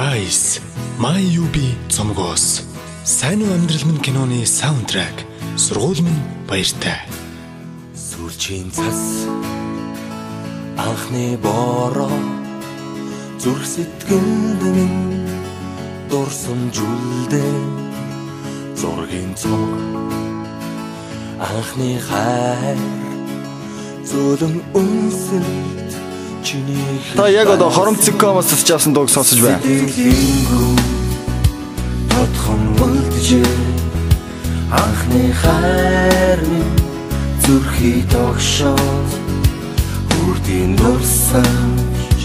Guys, My UB цомгоос сайн уу амьдрал минь киноны саундтрек сургууль минь баяртай. Сүрчийн цас анхны бороо зүрх сэтгэлд минь дурсан жүлдээ зургийн цог анхны хайр зөөлөн үнсэлт чиний та яг одоо хоромцгоомоос тасч авсан дууг сонсож байна. Тодхон үлдэж анхны хайр минь зүрхий тогшоо хүрдийн дурсамж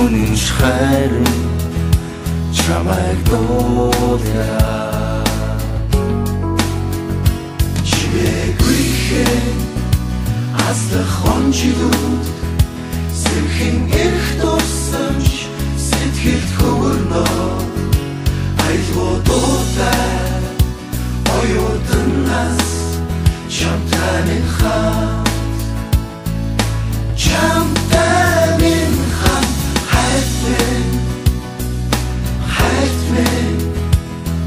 үнэн хайр чамайг дуулаа чивээгүйхэ аслах хонжилүүд сэрхэн эрх дурсамж сэтгэлд хөвөрнөө айлгуудтай оюутнаас чамтай минь хамт чамтай минь хамт хайтмэн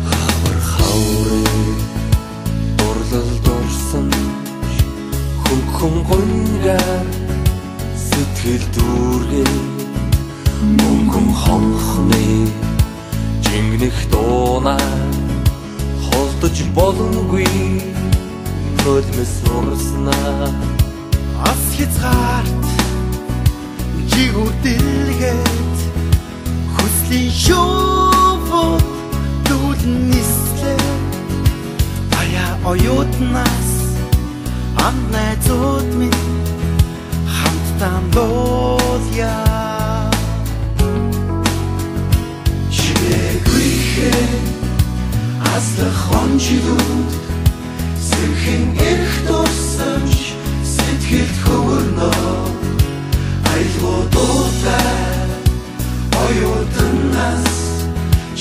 хавар хаврын дурлал дурсан хүн гонгаар сэтгэл дүүргээ мөнгөн хонхны жингнэх дуунаа холдож боломгүй хөлмөс урснаа ас хязгаарт жигүүдэлгээд хүслийн шоувод дүүлэн нислээ ая оюутнаас ам найзууд минь хамтдаа дуулъя чивээгүйхэ аслах хонжилүүд сэрхэн эрх дурсамж сэтгэлд хөвөрнөө айлгуудтай оюутнаас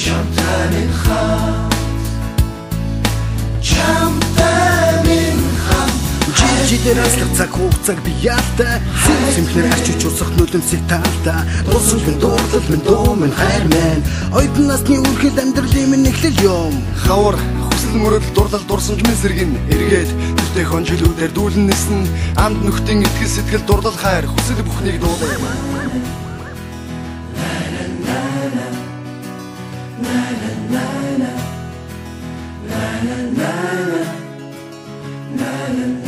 чамтай минь хамт Жидээр аслах цаг хугацааг би яалтай сэмхлэр арчиж усах нүлэмсийг таалта Дурсан минь дуурлал минь дуу минь хайр минь Оюутан насны үргэлж амьдралын минь эхлэл юм Хавар хүсэл мөрөдөл дурлал дурсамж минь сэргэн эргээд тэртээ хонжилүүдээр дүүлэн нисэн амд нөхдийн итгэл сэтгэл дурлал хайр хүсэл бүхнийг дуулаа na na na